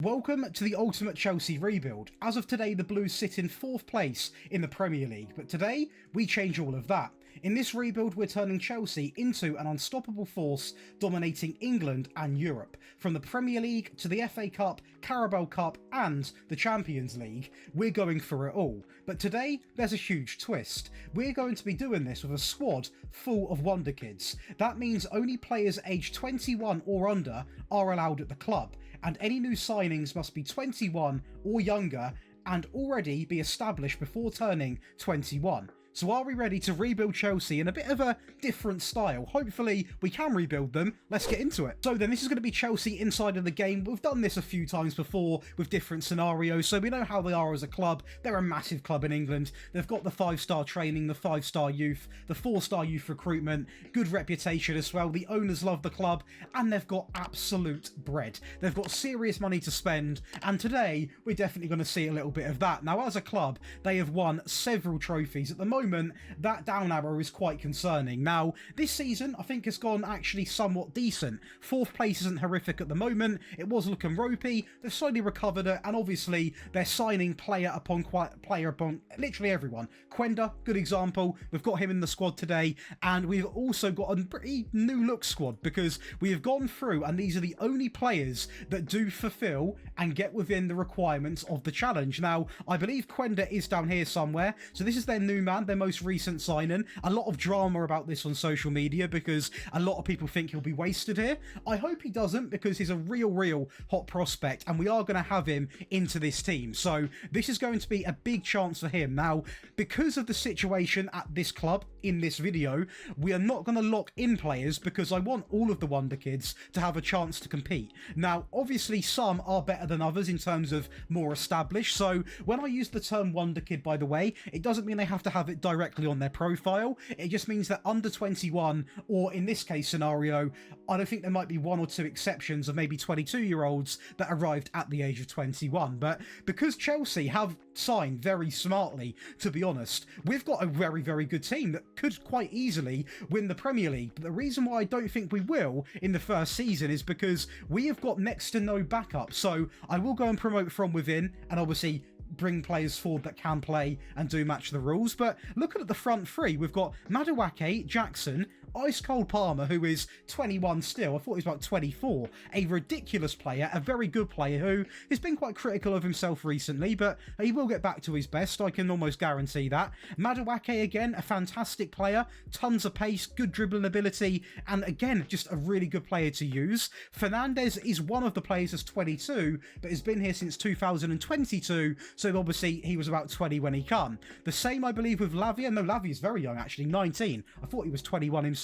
Welcome to the ultimate Chelsea rebuild. As of today, the Blues sit in 4th place in the Premier League, but today we change all of that. In this rebuild, we're turning Chelsea into an unstoppable force dominating England and Europe. From the Premier League to the FA Cup, Carabao Cup and the Champions League, we're going for it all. But today, there's a huge twist. We're going to be doing this with a squad full of Wonderkids. That means only players aged 21 or under are allowed at the club, and any new signings must be 21 or younger and already be established before turning 21. So are we ready to rebuild Chelsea in a bit of a different style? Hopefully we can rebuild them. Let's get into it. So then, this is going to be Chelsea inside of the game. We've done this a few times before with different scenarios, so we know how they are as a club. They're a massive club in England. They've got the 5-star training, the 5-star youth, the 4-star youth recruitment, good reputation as well. The owners love the club, and they've got absolute bread. They've got serious money to spend, and today we're definitely going to see a little bit of that. Now, as a club, they have won several trophies. At the moment, that down arrow is quite concerning. Now, this season, I think has gone actually somewhat decent. 4th place isn't horrific at the moment. It was looking ropey. They've slowly recovered it, and obviously they're signing player upon literally everyone. Quenda, good example. We've got him in the squad today, and we've also got a pretty new look squad because we have gone through, and these are the only players that do fulfill and get within the requirements of the challenge. Now, I believe Quenda is down here somewhere, so this is their new man, their most recent signing. A lot of drama about this on social media because a lot of people think he'll be wasted here. I hope he doesn't, because he's a real hot prospect, and we are going to have him into this team. So this is going to be a big chance for him. Now, because of the situation at this club in this video, we are not going to lock in players because I want all of the Wonderkids to have a chance to compete. Now, obviously some are better than others in terms of more established. So when I use the term Wonderkid, by the way, it doesn't mean they have to have it directly on their profile. It just means that under 21, or in this case scenario, I don't think there might be 1 or 2 exceptions of maybe 22-year-olds that arrived at the age of 21. But because Chelsea have signed very smartly, to be honest, we've got a very good team that could quite easily win the Premier League. But the reason why I don't think we will in the first season is because we have got next to no backup. So I will go and promote from within, and obviously bring players forward that can play and do match the rules. But looking at the front three, we've got Madueke, Jackson, Ice Cold Palmer, who is 21 still. I thought he was about 24. A ridiculous player, a very good player who has been quite critical of himself recently, but he will get back to his best. I can almost guarantee that. Madueke, again, a fantastic player. Tons of pace, good dribbling ability, and again, just a really good player to use. Fernandez is one of the players that's 22, but has been here since 2022, so obviously he was about 20 when he came. The same, I believe, with Lavia. No, Lavia's very young, actually, 19. I thought he was 21 himself.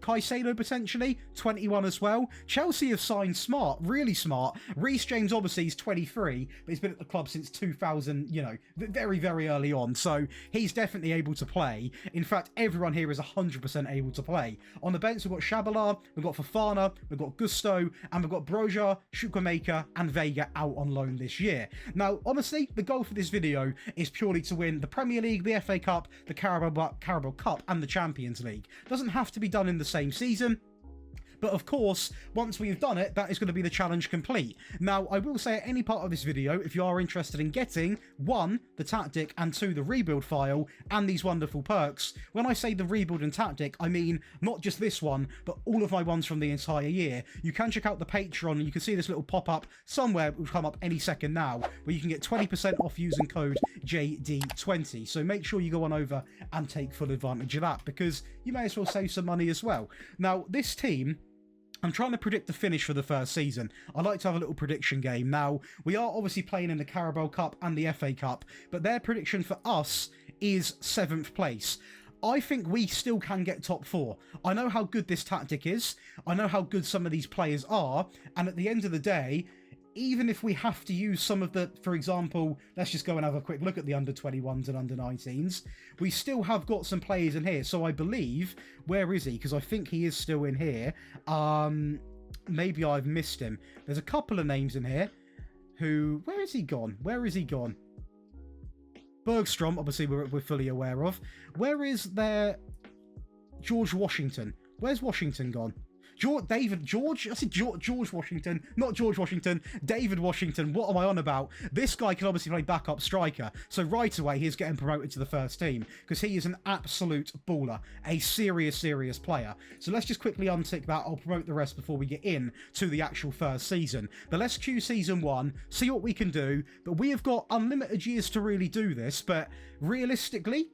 Caicedo potentially 21 as well. Chelsea have signed smart, really smart. Reece James obviously is 23, but he's been at the club since 2000, very early on, so he's definitely able to play. In fact, everyone here is 100% able to play. On the bench, we've got Shabalala, we've got Fofana, we've got Gusto, and we've got Broja, Chukwuemeka, and Vega out on loan this year. Now, honestly, the goal for this video is purely to win the Premier League, the FA Cup, the Carabao Cup, and the Champions League. Doesn't have to be done in the same season. But of course, once we've done it, that is going to be the challenge complete. Now, I will say at any part of this video, if you are interested in getting 1, the tactic, and 2, the rebuild file, and these wonderful perks, when I say the rebuild and tactic, I mean not just this one, but all of my ones from the entire year. You can check out the Patreon, and you can see this little pop-up somewhere, it will come up any second now, where you can get 20% off using code JD20. So make sure you go on over and take full advantage of that, because you may as well save some money as well. Now, this team, I'm trying to predict the finish for the first season. I like to have a little prediction game. Now, we are obviously playing in the Carabao Cup and the FA Cup, but their prediction for us is 7th place. I think we still can get top 4. I know how good this tactic is. I know how good some of these players are. And at the end of the day, even if we have to use some of the, for example, let's just go and have a quick look at the under 21s and under 19s. We still have got some players in here. So I believe, where is he? Because I think he is still in here. Maybe I've missed him. There's a couple of names in here who, where is he gone? Where is he gone? Bergstrom, obviously we're fully aware of. Where is their George Washington? Where's Washington gone? George Washington, not George Washington, David Washington. What am I on about? This guy can obviously play backup striker, so right away he's getting promoted to the first team because he is an absolute baller, a serious player. So let's just quickly untick that. I'll promote the rest before we get in to the actual first season. But let's cue season 1, see what we can do. But we have got unlimited years to really do this, but realistically,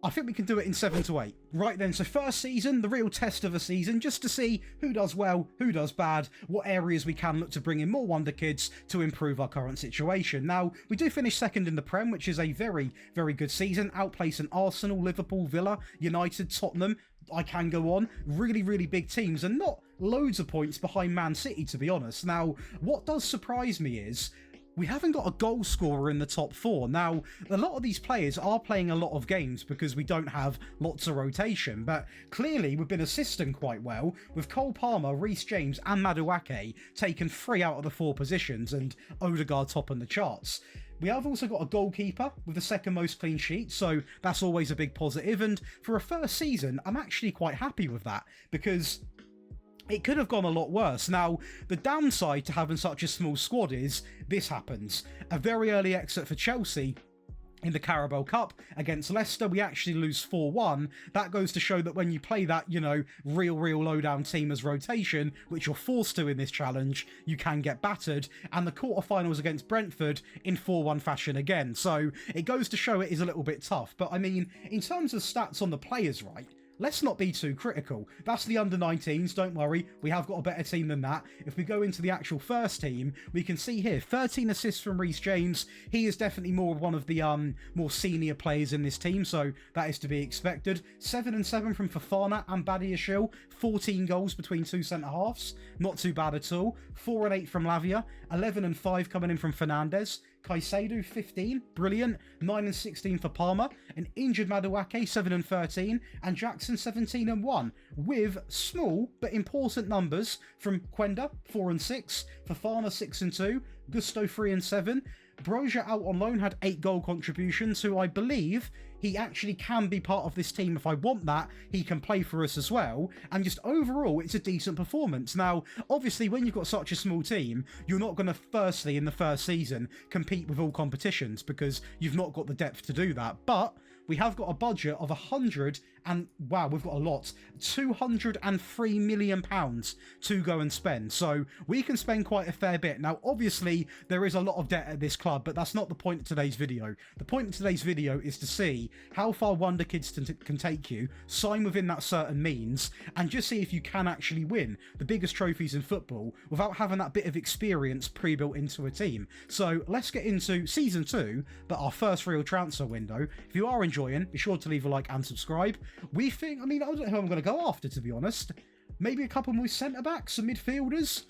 I think we can do it in 7 to 8. Right then, so first season, the real test of a season, just to see who does well, who does bad, what areas we can look to bring in more Wonderkids to improve our current situation. Now, we do finish second in the Prem, which is a very good season, outplacing Arsenal, Liverpool, Villa, United, Tottenham. I can go on. Really big teams, and not loads of points behind Man City, to be honest. Now, what does surprise me is we haven't got a goal scorer in the top 4. Now, a lot of these players are playing a lot of games because we don't have lots of rotation, but clearly we've been assisting quite well, with Cole Palmer, Reece James and Madueke taking 3 out of the 4 positions, and Odegaard topping the charts. We have also got a goalkeeper with the second most clean sheets, so that's always a big positive, and for a first season, I'm actually quite happy with that, because it could have gone a lot worse. Now, the downside to having such a small squad is this happens. A very early exit for Chelsea in the Carabao Cup against Leicester. We actually lose 4-1. That goes to show that when you play that, real low-down team as rotation, which you're forced to in this challenge, you can get battered. And the quarterfinals against Brentford in 4-1 fashion again. So it goes to show it is a little bit tough. But I mean, in terms of stats on the players, right, let's not be too critical. That's the under-19s, don't worry. We have got a better team than that. If we go into the actual first team, we can see here 13 assists from Reece James. He is definitely one of the more senior players in this team, so that is to be expected. 7 and 7 from Fofana and Badiashile. 14 goals between 2 centre-halves. Not too bad at all. 4 and 8 from Lavia. 11 and 5 coming in from Fernandes. Caicedo 15, brilliant. 9 and 16 for Palmer. An injured Madueke 7 and 13, and Jackson 17 and 1, with small but important numbers from Quenda 4 and 6, Fofana 6 and 2, Gusto 3 and 7. Broja out on loan had 8 goal contributions, who I believe he actually can be part of this team. If I want that, he can play for us as well. And just overall, it's a decent performance. Now, obviously, when you've got such a small team, you're not going to, firstly, in the first season, compete with all competitions because you've not got the depth to do that. But we have got a budget of 100 and, wow, we've got a lot, £203 million to go and spend. So we can spend quite a fair bit. Now, obviously, there is a lot of debt at this club, but that's not the point of today's video. The point of today's video is to see how far Wonderkids can take you, sign within that certain means, and just see if you can actually win the biggest trophies in football without having that bit of experience pre-built into a team. So let's get into Season 2, but our first real transfer window. If you are enjoying, be sure to leave a like and subscribe. I don't know who I'm going to go after, to be honest. Maybe a couple more centre-backs, some midfielders.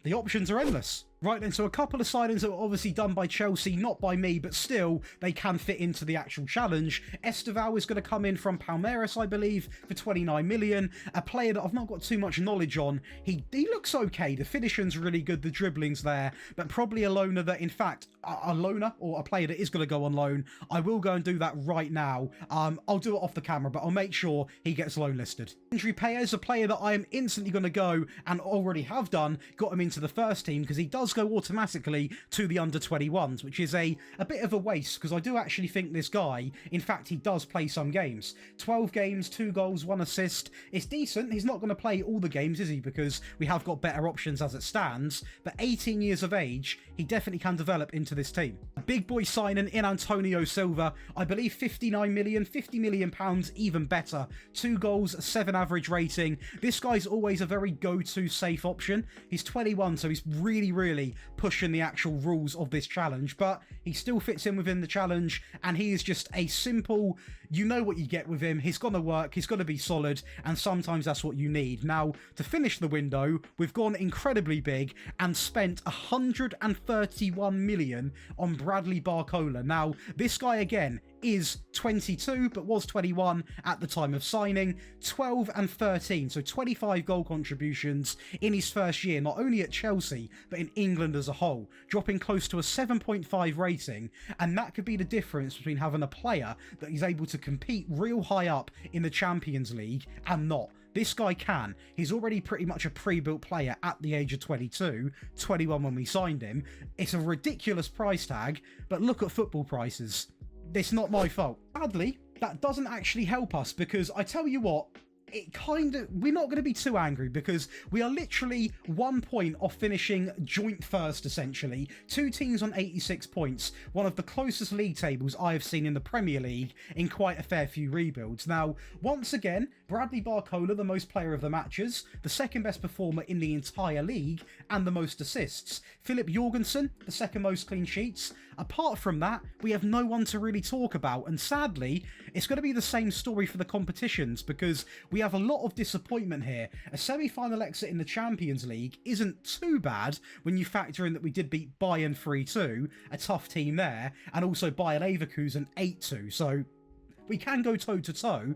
The options are endless. Right then, so a couple of signings that were obviously done by Chelsea, not by me, but still, they can fit into the actual challenge. Esteval is going to come in from Palmeiras, I believe, for 29 million. A player that I've not got too much knowledge on. He looks okay. The finishing's really good, the dribbling's there, but probably a loaner that, in fact, a loaner or a player that is going to go on loan. I will go and do that right now. I'll do it off the camera, but I'll make sure he gets loan listed. Andrew Paez, a player that I am instantly going to go, and already have done, got him into the first team, because he does go automatically to the under-21s, which is a bit of a waste, because I do actually think this guy, in fact, he does play some games. 12 games, 2 goals, 1 assist. It's decent. He's not going to play all the games, is he? Because we have got better options as it stands, but 18 years of age, he definitely can develop into this team. A big boy signing in Antonio Silva, I believe 59 million, 50 million pounds, even better. 2 goals, 7 average rating. This guy's always a very go-to safe option. He's 21, so he's really pushing the actual rules of this challenge, but he still fits in within the challenge, and he is just a simple, you know what you get with him. He's going to work, he's going to be solid, and sometimes that's what you need. Now, to finish the window, we've gone incredibly big and spent 131 million on Bradley Barcola. Now, this guy, again, is 22 but was 21 at the time of signing. 12 and 13, so 25 goal contributions in his first year, not only at Chelsea but in England as a whole, dropping close to a 7.5 rating, and that could be the difference between having a player that is able to compete real high up in the Champions League and not. this guy can. He's already pretty much a pre-built player at the age of 22, 21 when we signed him. It's a ridiculous price tag, but look at football prices. It's not my fault. Sadly, that doesn't actually help us, because I tell you what, we're not going to be too angry, because we are literally 1 point off finishing joint first, essentially. 2 teams on 86 points, one of the closest league tables I have seen in the Premier League in quite a fair few rebuilds. Now, once again, Bradley Barcola, the most player of the matches, the second best performer in the entire league, and the most assists. Philip Jorgensen, the second most clean sheets. Apart from that, we have no one to really talk about, and sadly, it's going to be the same story for the competitions, because we have a lot of disappointment here. A semi-final exit in the Champions League isn't too bad when you factor in that we did beat Bayern 3-2, a tough team there, and also Bayer Leverkusen 8-2, so we can go toe-to-toe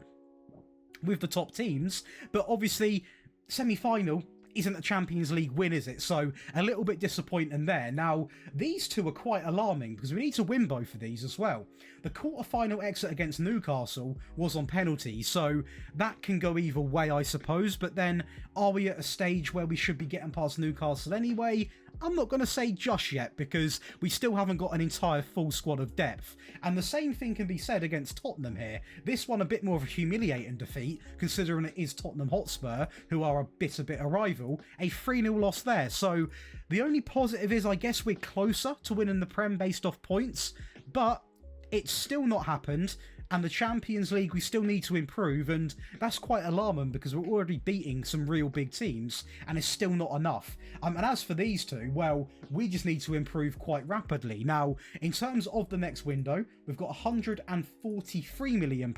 with the top teams, but obviously semi-final isn't a Champions League win, is it? So a little bit disappointing there. Now, these two are quite alarming, because we need to win both of these as well. The quarter-final exit against Newcastle was on penalties, so that can go either way, I suppose. But then, are we at a stage where we should be getting past Newcastle anyway? I'm not going to say just yet, because we still haven't got an entire full squad of depth. And the same thing can be said against Tottenham here. This one a bit more of a humiliating defeat, considering it is Tottenham Hotspur, who are a bitter rival. A 3-0 loss there. So the only positive is, I guess, we're closer to winning the Prem based off points, but it's still not happened. And the Champions League, we still need to improve, and that's quite alarming, because we're already beating some real big teams, and it's still not enough. And as for these two, well, we just need to improve quite rapidly. Now, in terms of the next window, we've got £143 million,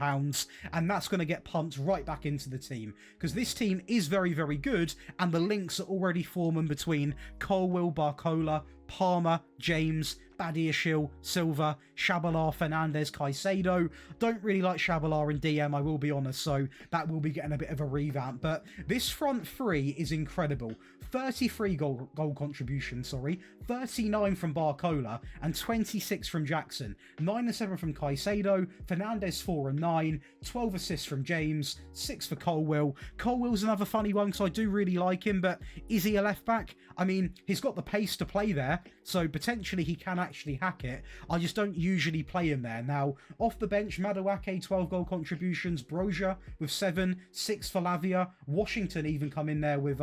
and that's going to get pumped right back into the team, because this team is very, very good, and the links are already forming between Colwill, Barcola, Palmer, James, Badiashile, Silva, Shabalala, Fernandez, Caicedo. Don't really like Shabalala in DM, I will be honest, so that will be getting a bit of a revamp. But this front three is incredible. 33 goal contribution, 39 from Barcola, and 26 from Jackson. 9 and 7 from Caicedo, Fernandez 4 and 9, 12 assists from James, 6 for Colwill. Colwill's another funny one, because I do really like him, but is he a left back? I mean, he's got the pace to play there, so potentially he can actually hack it. I just don't usually play him there. Now, off the bench, Madueke, 12 goal contributions, Broja with 7, 6 for Lavia, Washington even come in there with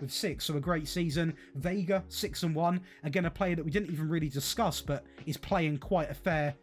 6, so a great season. Vega, 6 and 1, again a player that we didn't even really discuss, but is playing quite a fair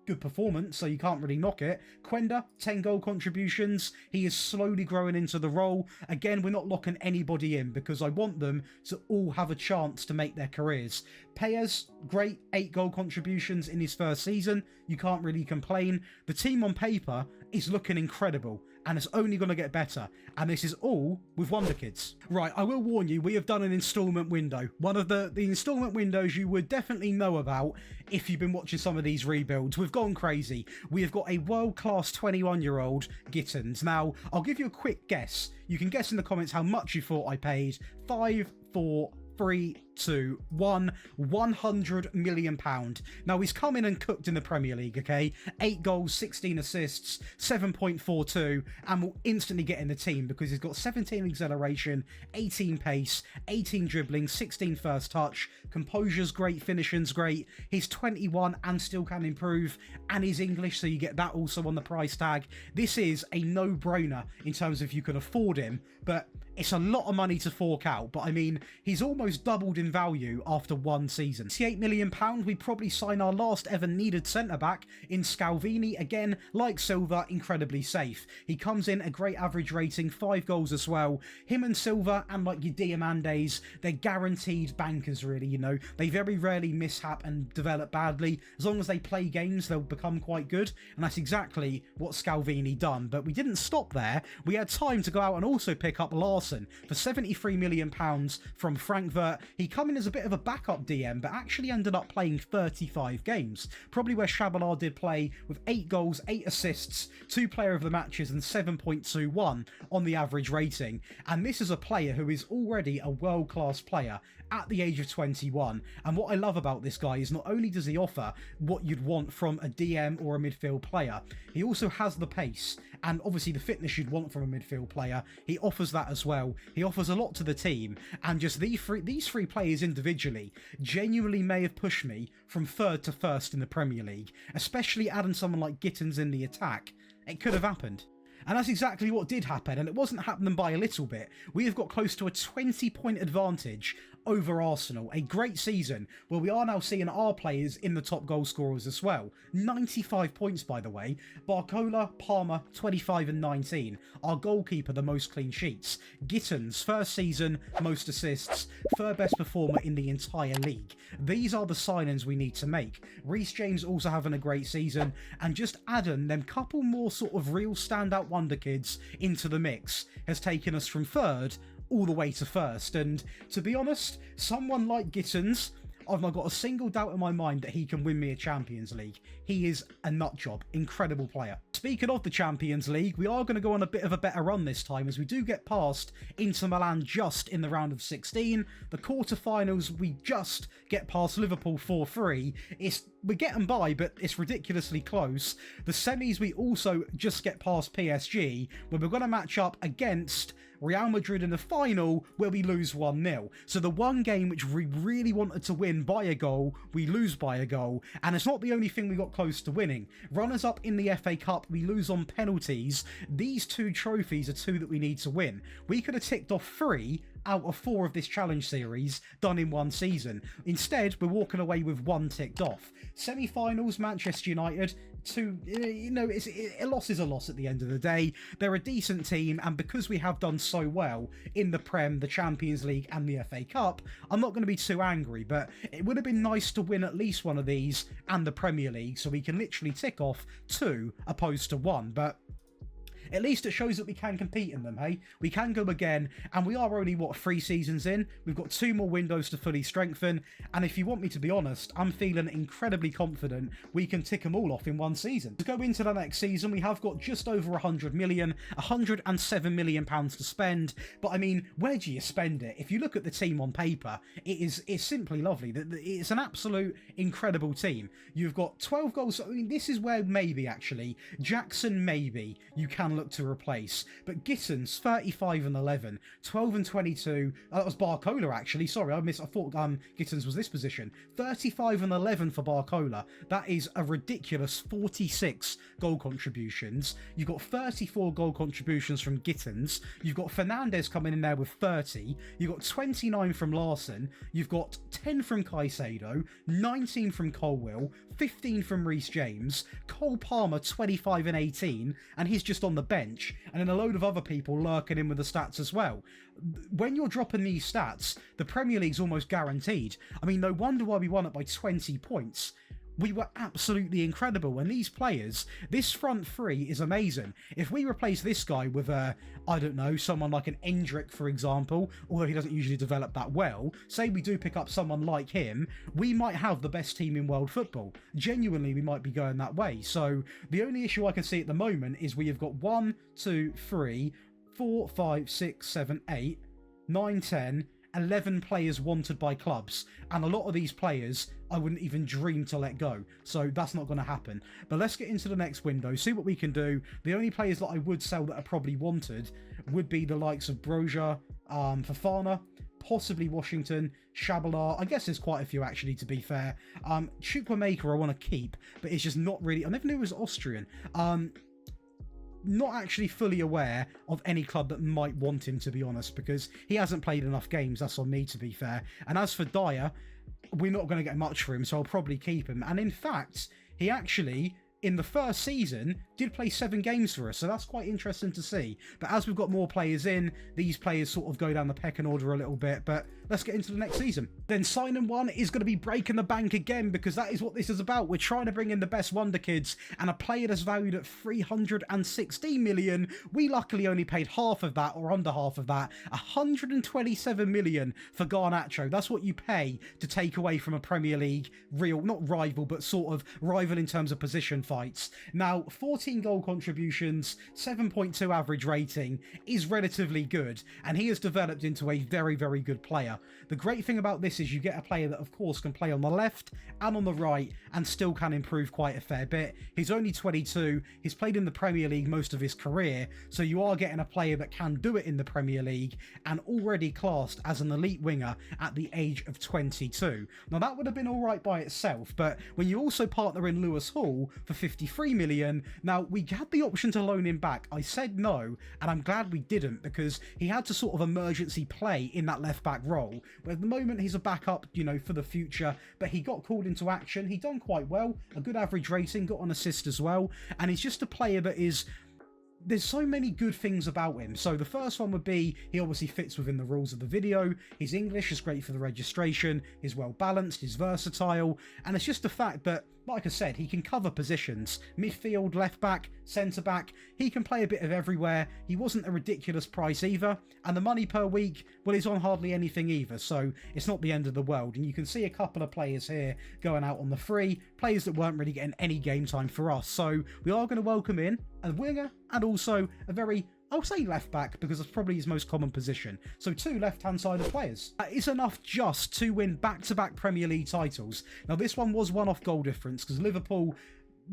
good performance, so you can't really knock it. Quenda, 10 goal contributions. He is slowly growing into the role. Again, we're not locking anybody in, because I want them to all have a chance to make their careers. Payas, great, 8 goal contributions in his first season. You can't really complain. The team on paper is looking incredible, and it's only going to get better. And this is all with Wonderkids. Right, I will warn you, we have done an installment window. One of the installment windows you would definitely know about if you've been watching some of these rebuilds. We've gone crazy. We have got a world-class 21-year-old Gittins. Now, I'll give you a quick guess. You can guess in the comments how much you thought I paid. 5, 4, 3, 2, 1, £100 million. Now, he's come in and cooked in the Premier League, okay? 8 goals, 16 assists, 7.42, and will instantly get in the team, because he's got 17 acceleration, 18 pace, 18 dribbling, 16 first touch, composure's great, finishing's great. He's 21 and still can improve, and he's English, so you get that also on the price tag. This is a no-brainer in terms of you can afford him, but it's a lot of money to fork out. But I mean, he's almost doubled in value after one season. £68 million, we probably sign our last ever needed centre-back in Scalvini. Again, like Silva, incredibly safe. He comes in a great average rating, 5 goals as well. Him and Silva, and like your Diamandes, they're guaranteed bankers, really, you know. They very rarely mishap and develop badly. As long as they play games, they'll become quite good, and that's exactly what Scalvini done. But we didn't stop there. We had time to go out and also pick up Larson for £73 million from Frankfurt. He come in as a bit of a backup DM, but actually ended up playing 35 games. Probably where Shabalala did play, with 8 goals, 8 assists, 2 player of the matches, and 7.21 on the average rating. And this is a player who is already a world-class player at the age of 21. And what I love about this guy is not only does he offer what you'd want from a DM or a midfield player, he also has the pace and obviously the fitness you'd want from a midfield player. He offers that as well. He offers a lot to the team, and just these three players individually genuinely may have pushed me from third to first in the Premier League, especially adding someone like Gittins in the attack. It could have happened. And that's exactly what did happen, and it wasn't happening by a little bit. We have got close to a 20-point advantage over Arsenal. A great season where we are now seeing our players in the top goal scorers as well. 95 points, by the way. Barcola, Palmer, 25 and 19. Our goalkeeper, the most clean sheets. Gittins, first season, most assists. Third best performer in the entire league. These are the signings we need to make. Reece James also having a great season, and just adding them couple more sort of real standout Wonderkids into the mix has taken us from third all the way to first. And to be honest, someone like Gittins, I've not got a single doubt in my mind that he can win me a Champions League. He is a nut job. Incredible player. Speaking of the Champions League, we are going to go on a bit of a better run this time as we do get past Inter Milan just in the round of 16. The quarterfinals, we just get past Liverpool 4-3. We're getting by, but it's ridiculously close. The semis, we also just get past PSG, where we're going to match up against Real Madrid in the final, where we lose 1-0. So the one game which we really wanted to win by a goal, we lose by a goal. And it's not the only thing we got close to winning. Runners up in the FA Cup, we lose on penalties. These two trophies are two that we need to win. We could have ticked off 3 out of 4 of this challenge series done in one season. Instead, we're walking away with 1 ticked off. Semi-finals, Manchester United. A loss is a loss at the end of the day. They're a decent team, and because we have done so well in the Prem, the Champions League and the FA Cup, I'm not going to be too angry, but it would have been nice to win at least one of these and the Premier League so we can literally tick off 2 opposed to 1, but at least it shows that we can compete in them, hey? We can go again, and we are only, 3 seasons in? We've got 2 more windows to fully strengthen, and if you want me to be honest, I'm feeling incredibly confident we can tick them all off in one season. To go into the next season, we have got just over 100 million, 107 million pounds to spend, but I mean, where do you spend it? If you look at the team on paper, it's simply lovely. It's an absolute incredible team. You've got 12 goals. I mean, this is where maybe, actually, Jackson maybe you can look to replace, but Gittins 35 and 11, 12 and 22. That was Barcola, actually. Sorry, I thought Gittins was this position. 35 and 11 for Barcola. That is a ridiculous 46 goal contributions. You've got 34 goal contributions from Gittins. You've got Fernandes coming in there with 30. You've got 29 from Larson. You've got 10 from Caicedo, 19 from Colwill, 15 from Reece James, Cole Palmer 25 and 18, and he's just on the bench, and then a load of other people lurking in with the stats as well. When you're dropping these stats, the Premier League's almost guaranteed. I mean, no wonder why we won it by 20 points. We were absolutely incredible, and these players, this front 3 is amazing. If we replace this guy with I don't know, someone like an Endrick, for example, although he doesn't usually develop that well, say we do pick up someone like him, we might have the best team in world football. Genuinely, we might be going that way. So the only issue I can see at the moment is we have got 1, 2, 3, 4, 5, 6, 7, 8, 9, 10, 11 players wanted by clubs, and a lot of these players I wouldn't even dream to let go, so that's not going to happen. But let's get into the next window, see what we can do. The only players that I would sell that are probably wanted would be the likes of Broja, Fofana, possibly Washington, Shabalala. I guess there's quite a few, actually, to be fair. Chukwuemeka I want to keep, but it's just not really... I never knew he was Austrian. Not actually fully aware of any club that might want him, to be honest, because he hasn't played enough games. That's on me, to be fair. And as for Dyer, we're not going to get much for him, so I'll probably keep him. And in fact, he actually, in the first season, did play 7 games for us, so that's quite interesting to see. But as we've got more players in, these players sort of go down the pecking order a little bit, but let's get into the next season. Then signing 1 is going to be breaking the bank again, because that is what this is about. We're trying to bring in the best Wonderkids, and a player that's valued at 316 million, we luckily only paid half of that, or under half of that, 127 million for Garnacho. That's what you pay to take away from a Premier League not rival, but sort of rival in terms of position fight fights. Now, 14 goal contributions, 7.2 average rating is relatively good, and he has developed into a very, very good player. The great thing about this is you get a player that, of course, can play on the left and on the right and still can improve quite a fair bit. He's only 22. He's played in the Premier League most of his career, so you are getting a player that can do it in the Premier League and already classed as an elite winger at the age of 22. Now, that would have been all right by itself, but when you also partner in Lewis Hall for 53 million, now we had the option to loan him back. I said no, and I'm glad we didn't, because he had to sort of emergency play in that left back role. But at the moment, he's a backup, you know, for the future, but he got called into action. He done quite well, a good average rating, got an assist as well, and he's just a player that is... There's so many good things about him. So the first one would be, he obviously fits within the rules of the video. His English is great for the registration. He's well balanced. He's versatile. And it's just the fact that, like I said, he can cover positions. Midfield, left back, centre back. He can play a bit of everywhere. He wasn't a ridiculous price either. And the money per week, well, he's on hardly anything either. So it's not the end of the world. And you can see a couple of players here going out on the free. Players that weren't really getting any game time for us. So we are going to welcome in a winger and also a very, I'll say left back, because that's probably his most common position. So 2 left-hand sided players. That is enough just to win back-to-back Premier League titles. Now, this one was one off goal difference, because Liverpool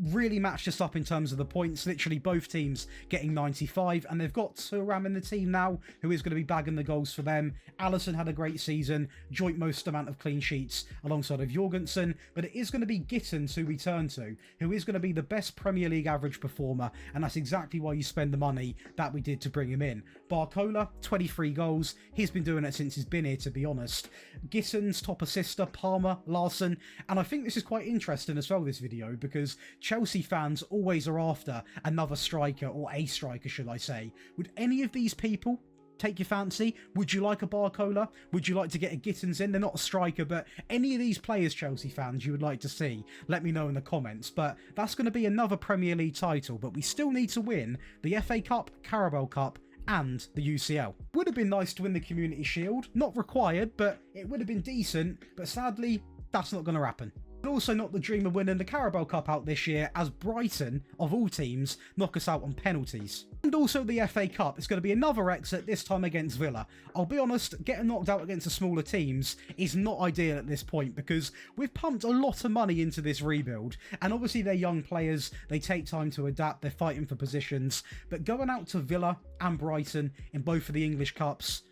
really matched us up in terms of the points. Literally both teams getting 95, and they've got Thuram in the team now, who is going to be bagging the goals for them. Alisson had a great season, joint most amount of clean sheets alongside of Jorgensen, but it is going to be Gittins who we turn to, who is going to be the best Premier League average performer, and that's exactly why you spend the money that we did to bring him in. Barcola, 23 goals. He's been doing it since he's been here, to be honest. Gittins, top assister, Palmer, Larson, and I think this is quite interesting as well, this video, because Chelsea fans always are after another striker, or a striker, should I say. Would any of these people take your fancy? Would you like a Barcola? Would you like to get a Gittins in? They're not a striker, but any of these players, Chelsea fans, you would like to see, let me know in the comments. But that's going to be another Premier League title, but we still need to win the FA Cup, Carabao Cup, and the UCL. Would have been nice to win the Community Shield. Not required, but it would have been decent. But sadly, that's not going to happen. And also not the dream of winning the Carabao Cup out this year, as Brighton, of all teams, knock us out on penalties. And also the FA Cup is going to be another exit, this time against Villa. I'll be honest, getting knocked out against the smaller teams is not ideal at this point, because we've pumped a lot of money into this rebuild, and obviously they're young players, they take time to adapt, they're fighting for positions, but going out to Villa and Brighton in both of the English Cups,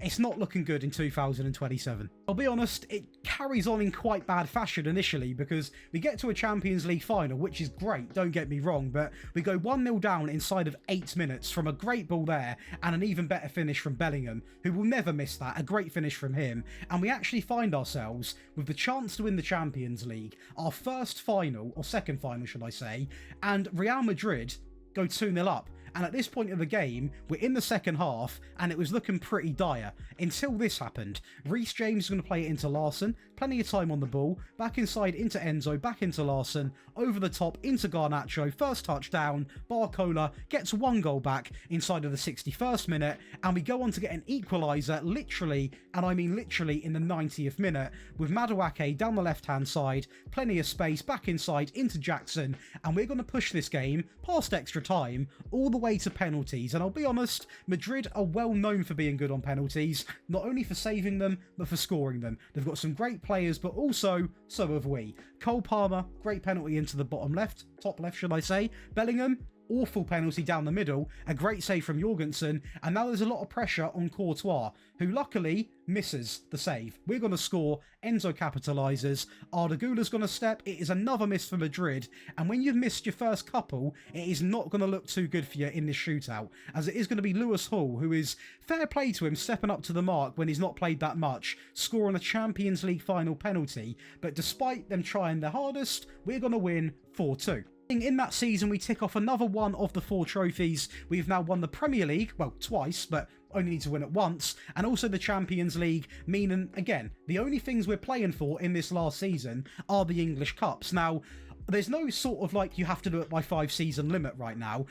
it's not looking good in 2027. I'll be honest, it carries on in quite bad fashion initially, because we get to a Champions League final, which is great, don't get me wrong, but we go 1-0 down inside of 8 minutes from a great ball there and an even better finish from Bellingham, who will never miss that, a great finish from him, and we actually find ourselves with the chance to win the Champions League, our first final, or second final should I say, and Real Madrid go 2-0 up. And at this point of the game, we're in the second half, and it was looking pretty dire until this happened. Reece James is going to play it into Larson, plenty of time on the ball, back inside into Enzo, back into Larson, over the top into Garnacho, first touchdown, Barcola gets 1 goal back inside of the 61st minute, and we go on to get an equaliser literally, and I mean literally, in the 90th minute, with Madueke down the left-hand side, plenty of space, back inside into Jackson, and we're going to push this game past extra time, all the way to penalties. And I'll be honest, Madrid are well known for being good on penalties, not only for saving them, but for scoring them. They've got some great players, but also, so have we. Cole Palmer, great penalty into the bottom left, top left should I say. Bellingham, awful penalty down the middle, a great save from Jorgensen, and now there's a lot of pressure on Courtois, who luckily misses the save. We're going to score, Enzo capitalises, Ardagula's going to step, it is another miss for Madrid, and when you've missed your first couple, it is not going to look too good for you in this shootout, as it is going to be Lewis Hall, who is, fair play to him, stepping up to the mark when he's not played that much, scoring a Champions League final penalty, but despite them trying their hardest, we're going to win 4-2. In that season, we tick off another one of the 4 trophies. We've now won the Premier League, well, twice, but only need to win it once, and also the Champions League, meaning, again, the only things we're playing for in this last season are the English Cups. Now, there's no sort of like you have to do it by 5 season limit right now.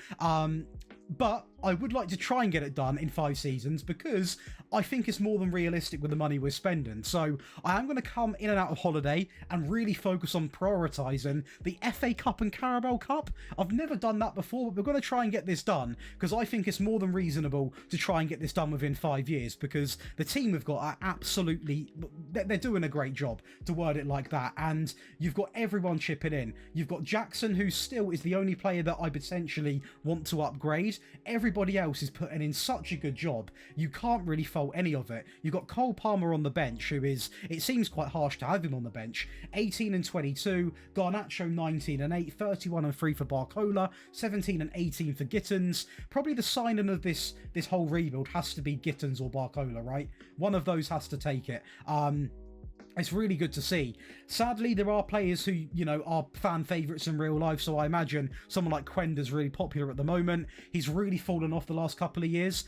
But I would like to try and get it done in 5 seasons because I think it's more than realistic with the money we're spending. So I am going to come in and out of holiday and really focus on prioritising the FA Cup and Carabao Cup. I've never done that before, but we're going to try and get this done because I think it's more than reasonable to try and get this done within 5 years because the team we've got are absolutely, they're doing a great job, to word it like that. And you've got everyone chipping in. You've got Jackson, who still is the only player that I potentially want to upgrade. Everybody else is putting in such a good job. You can't really fault any of it. You've got Cole Palmer on the bench, who is, it seems quite harsh to have him on the bench, 18 and 22, Garnacho 19 and 8, 31 and 3 for Barcola, 17 and 18 for Gittins. Probably the signing of this whole rebuild has to be Gittins or Barcola, right? One of those has to take it. It's really good to see. Sadly, there are players who, you know, are fan favourites in real life, so I imagine someone like Quender's really popular at the moment. He's really fallen off the last couple of years.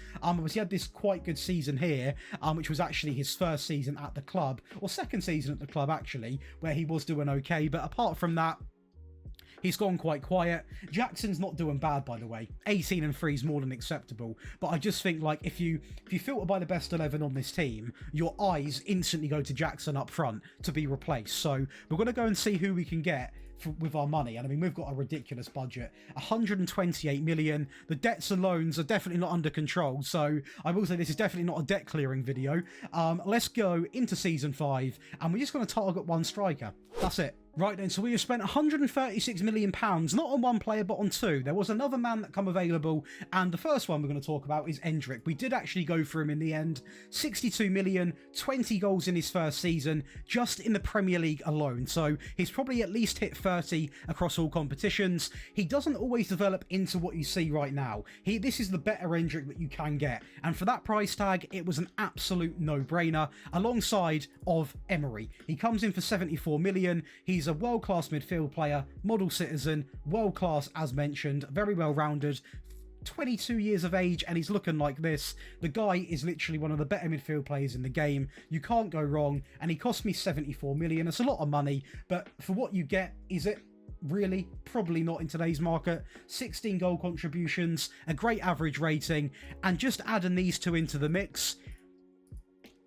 He had this quite good season here, which was actually his first season at the club, or second season at the club, actually, where he was doing okay. But apart from that, he's gone quite quiet. Jackson's not doing bad, by the way. 18 and 3 is more than acceptable. But I just think, like, if you filter by the best 11 on this team, your eyes instantly go to Jackson up front to be replaced. So we're going to go and see who we can get with our money. And I mean, we've got a ridiculous budget, 128 million. The debts and loans are definitely not under control. So I will say this is definitely not a debt clearing video. Let's go into season 5 and we're just going to target one striker. That's it. Right then, so we have spent £136 million, not on one player, but on 2. There was another man that come available, and the first one we're going to talk about is Endrick. We did actually go for him in the end. 62 million, 20 goals in his first season, just in the Premier League alone. So he's probably at least hit 30 across all competitions. He doesn't always develop into what you see right now. This is the better Endrick that you can get. And for that price tag, it was an absolute no-brainer, alongside of Emery. He comes in for 74 million. He's a world-class midfield player, model citizen, world-class as mentioned, very well-rounded, 22 years of age, and he's looking like this. The guy is literally one of the better midfield players in the game. You can't go wrong, and he cost me 74 million. It's a lot of money, but for what you get, is it? Really? Probably not in today's market. 16 goal contributions, a great average rating, and just adding these two into the mix,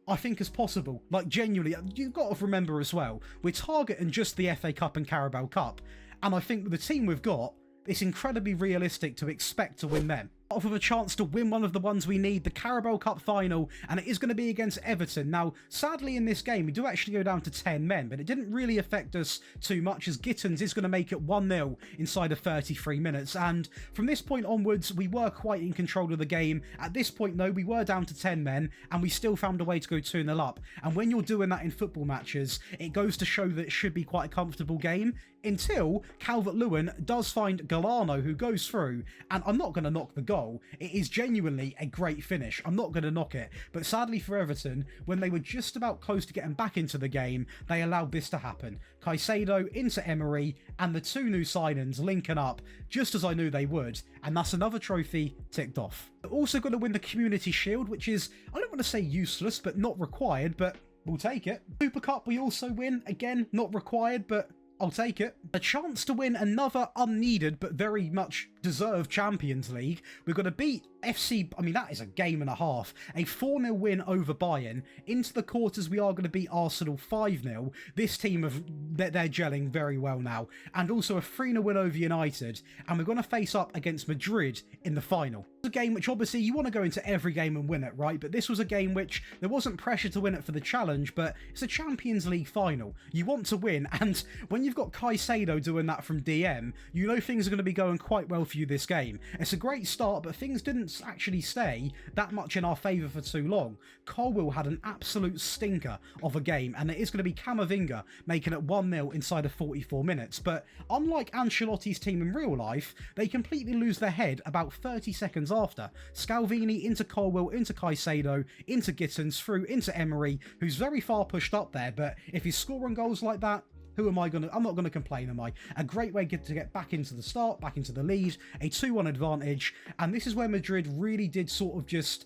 I think is possible. Like, genuinely, you've got to remember as well, we're targeting just the FA Cup and Carabao Cup, and I think with the team we've got, it's incredibly realistic to expect to win them. With a chance to win one of the ones we need, the Carabao Cup final, and it is going to be against Everton. Now, sadly in this game, we do actually go down to 10 men, but it didn't really affect us too much, as Gittins is going to make it 1-0 inside of 33 minutes, and from this point onwards, we were quite in control of the game. At this point, though, we were down to 10 men, and we still found a way to go 2-0 up, and when you're doing that in football matches, it goes to show that it should be quite a comfortable game, until Calvert-Lewin does find Galano, who goes through, and I'm not going to knock the goal. It is genuinely a great finish. I'm not going to knock it. But sadly for Everton, when they were just about close to getting back into the game, they allowed this to happen. Caicedo into Emery, and the 2 new signings linking up just as I knew they would, and that's another trophy ticked off. We're also going to win the Community Shield, which is, I don't want to say useless, but not required, but we'll take it. Super Cup we also win, again, not required, but I'll take it. A chance to win another unneeded but very much deserved Champions League. We're going to beat FC, I mean, that is a game and a half. A 4-0 win over Bayern. Into the quarters, we are going to beat Arsenal 5-0. This team, they're gelling very well now. And also a 3-0 win over United. And we're going to face up against Madrid in the final. It's a game which obviously you want to go into every game and win it, right? But this was a game which there wasn't pressure to win it for the challenge, but it's a Champions League final. You want to win, and when you've got Caicedo doing that from DM, you know things are going to be going quite well for you this game. It's a great start, but things didn't actually stay that much in our favour for too long. Colwill had an absolute stinker of a game, and it is going to be Camavinga making it 1-0 inside of 44 minutes. But unlike Ancelotti's team in real life, they completely lose their head about 30 seconds after. Scalvini into Colwill, into Caicedo, into Gittins, through into Emery, who's very far pushed up there, but if he's scoring goals like that, I'm not going to complain, am I? A great way to get back into the start, back into the lead, a 2-1 advantage, and this is where Madrid really did sort of just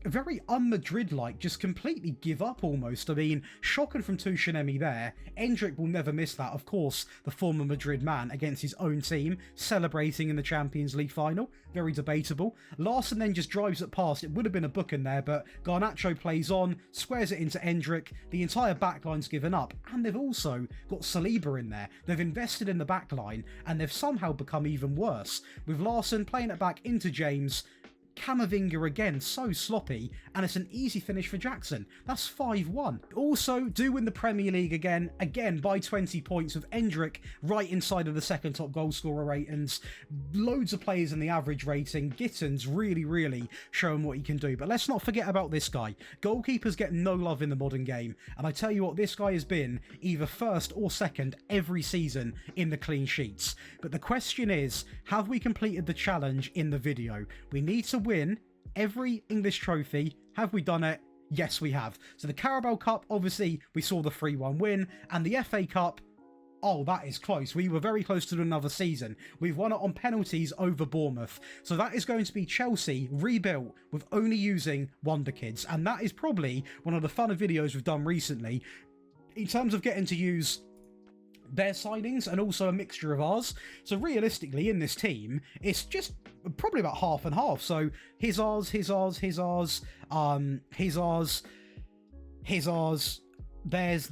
very un-Madrid-like, just completely give up almost. I mean, shocking from Tuchel there. Endrick will never miss that. Of course, the former Madrid man against his own team, celebrating in the Champions League final. Very debatable. Larson then just drives it past. It would have been a booking there, but Garnacho plays on, squares it into Endrick. The entire backline's given up, and they've also got Saliba in there. They've invested in the backline, and they've somehow become even worse, with Larson playing it back into James. Camavinga again, so sloppy, and it's an easy finish for Jackson. That's 5-1. Also, do win the Premier League again by 20 points, with Endrick right inside of the second top goal scorer ratings. Loads of players in the average rating. Gittins really showing what he can do. But let's not forget about this guy. Goalkeepers get no love in the modern game, and I tell you what, this guy has been either first or second every season in the clean sheets. But the question is, have we completed the challenge in the video? We need to win every English trophy. Have we done it? Yes, we have. So the Carabao Cup, obviously, we saw the 3-1 win, and the FA Cup, oh, that is close. We were very close to another season. We've won it on penalties over Bournemouth. So that is going to be Chelsea rebuilt with only using Wonderkids, and that is probably one of the funner videos we've done recently in terms of getting to use their signings and also a mixture of ours. So realistically, in this team, it's just probably about half and half. So his ours, theirs,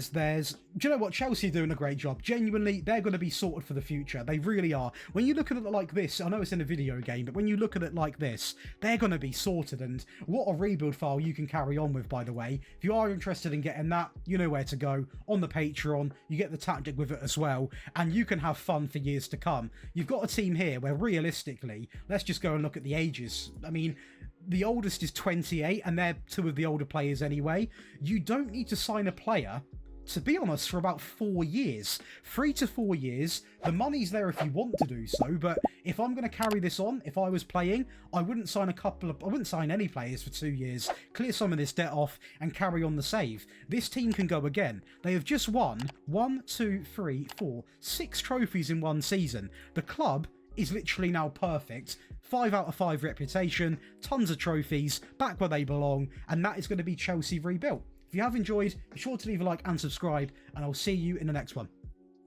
theirs. Do you know what? Chelsea are doing a great job. Genuinely, they're going to be sorted for the future. They really are. When you look at it like this, I know it's in a video game, but when you look at it like this, they're going to be sorted. And what a rebuild file you can carry on with, by the way. If you are interested in getting that, you know where to go. On the Patreon, you get the tactic with it as well, and you can have fun for years to come. You've got a team here where realistically, let's just go and look at the ages. I mean, the oldest is 28, and they're two of the older players anyway. You don't need to sign a player, to be honest, for about 4 years. 3 to 4 years. The money's there if you want to do so, but if I'm going to carry this on, if I was playing, I wouldn't sign any players for 2 years, clear some of this debt off, and carry on the save. This team can go again. They have just won 6 trophies in one season. The club is literally now perfect. 5 out of 5 reputation, tons of trophies, back where they belong, and that is going to be Chelsea rebuilt. If you have enjoyed, be sure to leave a like and subscribe, and I'll see you in the next one.